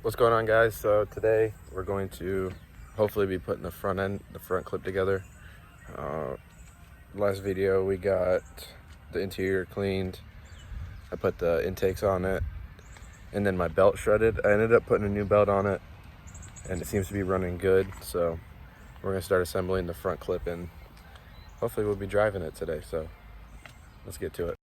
What's going on, guys? So today we're going to hopefully be putting the front clip together. Last video we got the interior cleaned. I put the intakes on it and then my belt shredded. I ended up putting a new belt on it and it seems to be running good. So we're gonna start assembling the front clip and hopefully we'll be driving it today. So let's get to it.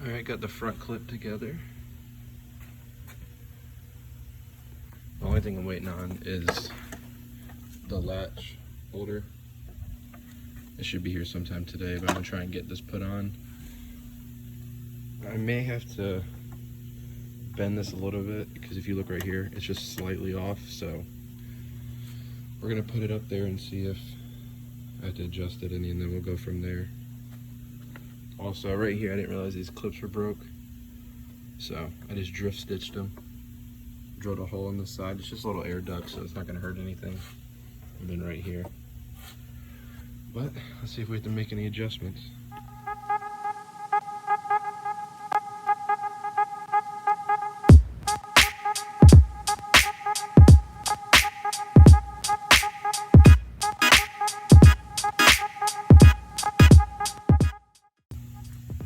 All right, got the front clip together. The only thing I'm waiting on is the latch holder. It should be here sometime today, but I'm gonna try and get this put on. I may have to bend this a little bit because if you look right here, it's just slightly off. So we're gonna put it up there and see if I have to adjust it any, and then we'll go from there. Also, right here, I didn't realize these clips were broke, so I just drift stitched them. Drilled a hole in the side. It's just a little air duct, so it's not going to hurt anything. And then right here. But let's see if we have to make any adjustments.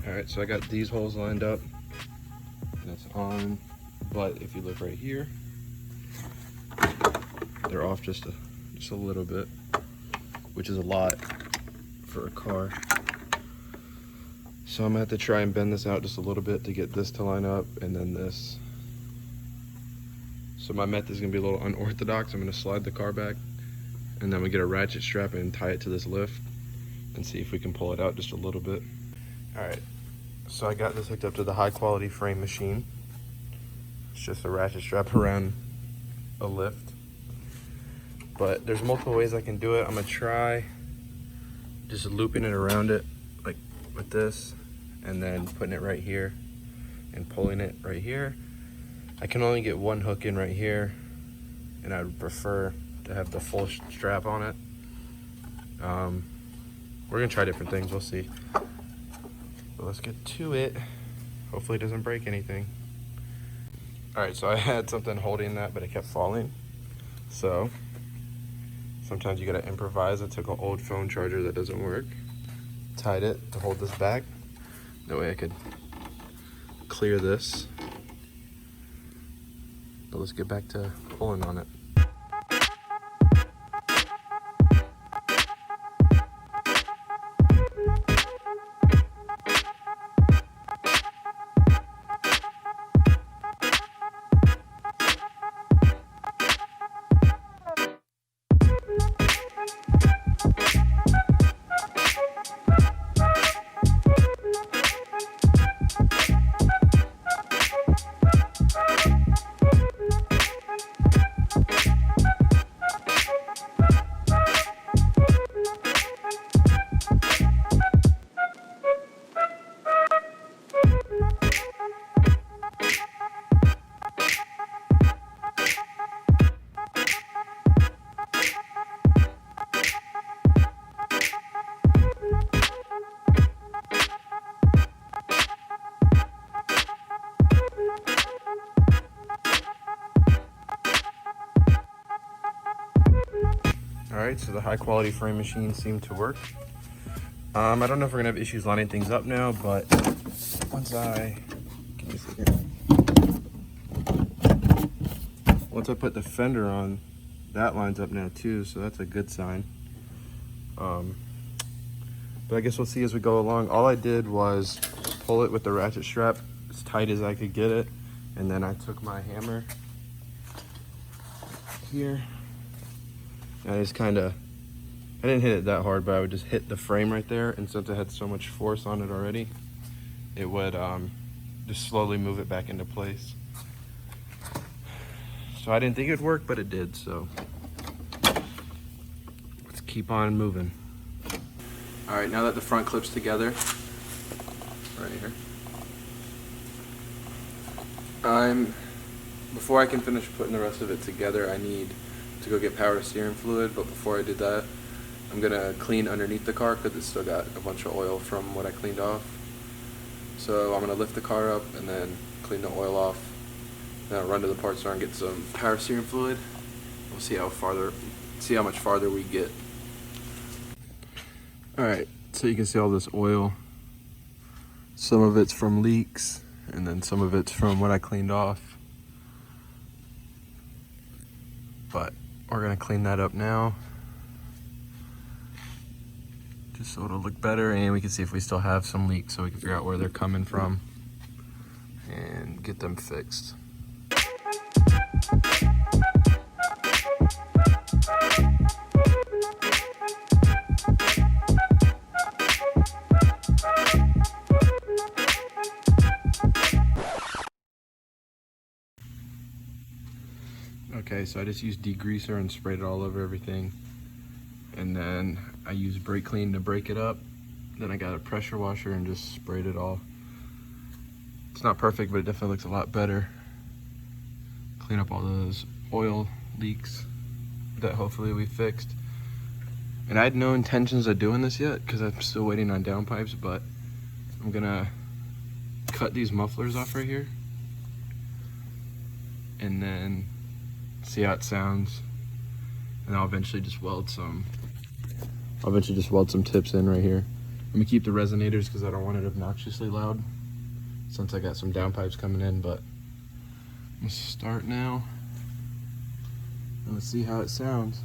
Alright, so I got these holes lined up. That's on. But if you look right here, they're off just a little bit, which is a lot for a car. So I'm gonna have to try and bend this out just a little bit to get this to line up, and then this. So my method is gonna be a little unorthodox. I'm gonna slide the car back, and then we get a ratchet strap and tie it to this lift, and see if we can pull it out just a little bit. All right, so I got this hooked up to the high quality frame machine. It's just a ratchet strap around a lift. But there's multiple ways I can do it. I'm gonna try just looping it around it, like with this, and then putting it right here and pulling it right here. I can only get one hook in right here, and I would prefer to have the full strap on it. We're gonna try different things, we'll see. But let's get to it. Hopefully it doesn't break anything. All right, so I had something holding that, but it kept falling. So sometimes you gotta improvise. I took an old phone charger that doesn't work, tied it to hold this back. That way I could clear this. But let's get back to pulling on it. All right, so the high quality frame machine seemed to work. I don't know if we're gonna have issues lining things up now, but once I put the fender on, that lines up now too, so that's a good sign. But I guess we'll see as we go along. All I did was pull it with the ratchet strap as tight as I could get it, and then I took my hammer here. I just kind of, I didn't hit it that hard, but I would just hit the frame right there, and since it had so much force on it already, it would just slowly move it back into place. So I didn't think it'd work, but it did, so let's keep on moving. All right, now that the front clip's together, right here, before I can finish putting the rest of it together, I need to go get power steering fluid, but before I did that, I'm gonna clean underneath the car because it's still got a bunch of oil from what I cleaned off. So I'm gonna lift the car up and then clean the oil off. Then I'll run to the parts store and get some power steering fluid. We'll see how much farther we get. All right, so you can see all this oil. Some of it's from leaks, and then some of it's from what I cleaned off. But we're gonna clean that up now, just so it'll look better, and we can see if we still have some leaks so we can figure out where they're coming from and get them fixed. Okay, so I just used degreaser and sprayed it all over everything. And then I used brake clean to break it up. Then I got a pressure washer and just sprayed it all. It's not perfect, but it definitely looks a lot better. Clean up all those oil leaks that hopefully we fixed. And I had no intentions of doing this yet because I'm still waiting on downpipes, but I'm gonna cut these mufflers off right here and then see how it sounds. And I'll eventually just weld some tips in right here. I'm gonna keep the resonators because I don't want it obnoxiously loud since I got some downpipes coming in, but I'm gonna start now and let's see how it sounds.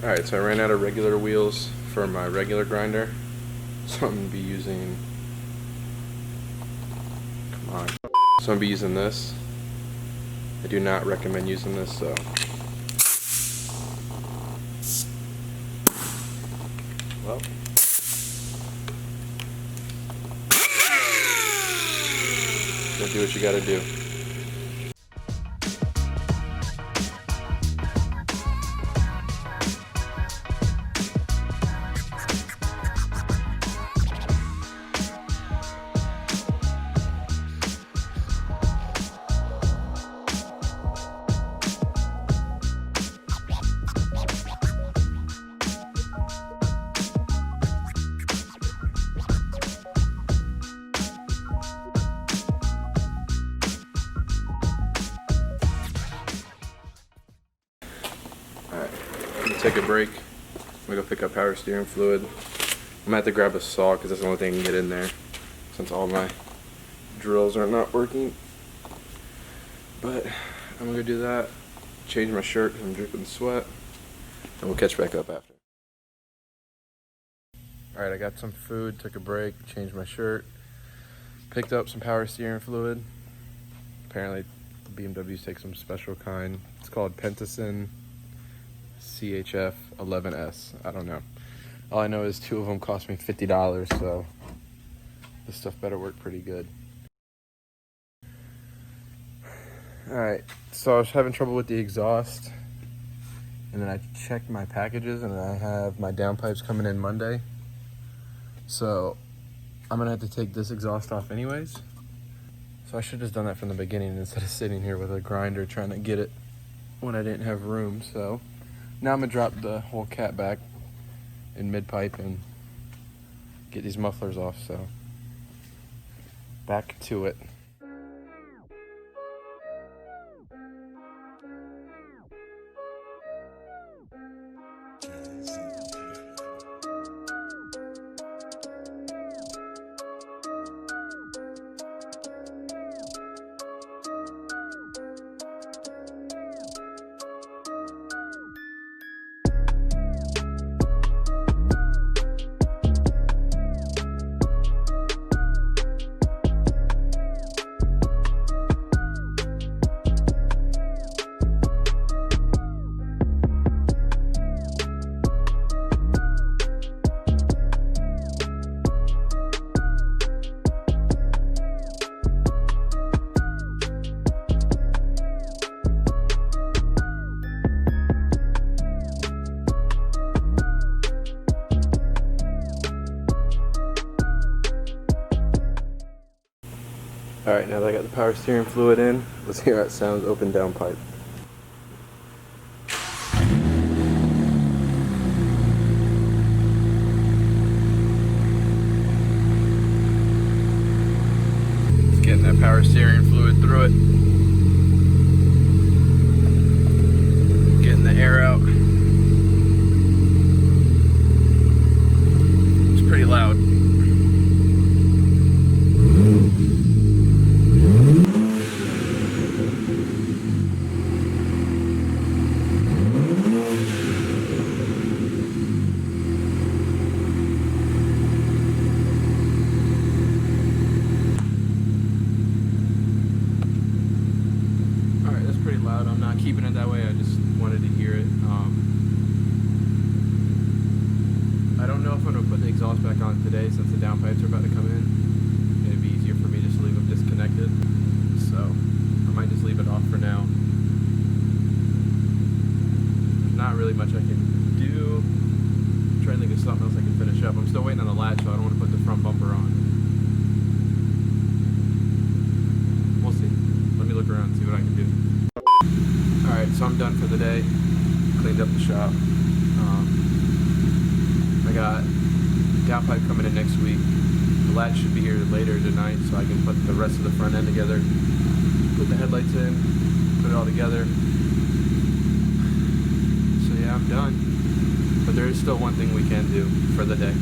Alright, so I ran out of regular wheels for my regular grinder, so I'm going to be using, this. I do not recommend using this, so. Well. Gotta do what you gotta do. Take a break. I'm gonna go pick up power steering fluid. I'm gonna have to grab a saw because that's the only thing I can get in there since all my drills are not working. But I'm gonna go do that, change my shirt because I'm dripping sweat, and we'll catch back up after. Alright, I got some food, took a break, changed my shirt, picked up some power steering fluid. Apparently the BMWs take some special kind. It's called Pentacin CHF 11S. I don't know. All I know is 2 of them cost me $50, so this stuff better work pretty good. Alright, so I was having trouble with the exhaust, and then I checked my packages, and I have my downpipes coming in Monday. So I'm gonna have to take this exhaust off anyways. So I should have just done that from the beginning instead of sitting here with a grinder trying to get it when I didn't have room. So now I'm gonna drop the whole cat back in mid-pipe and get these mufflers off, so back to it. Alright, now that I got the power steering fluid in, let's hear how it sounds open downpipe. Just getting that power steering fluid through it. Getting the air out. It's pretty loud. Loud. I'm not keeping it that way, I just wanted to hear it. I don't know if I'm going to put the exhaust back on today since the downpipes are about to come in. It'd be easier for me just to leave them disconnected, so I might just leave it off for now. There's not really much I can do. I'm trying to think of something else I can finish up. I'm still waiting on the latch, so I don't want to put the front bumper on. We'll see. Let me look around and see what I can do. Alright, so I'm done for the day. Cleaned up the shop. I got downpipe coming in next week. The latch should be here later tonight, so I can put the rest of the front end together. Put the headlights in, put it all together. So yeah, I'm done. But there is still one thing we can do for the day.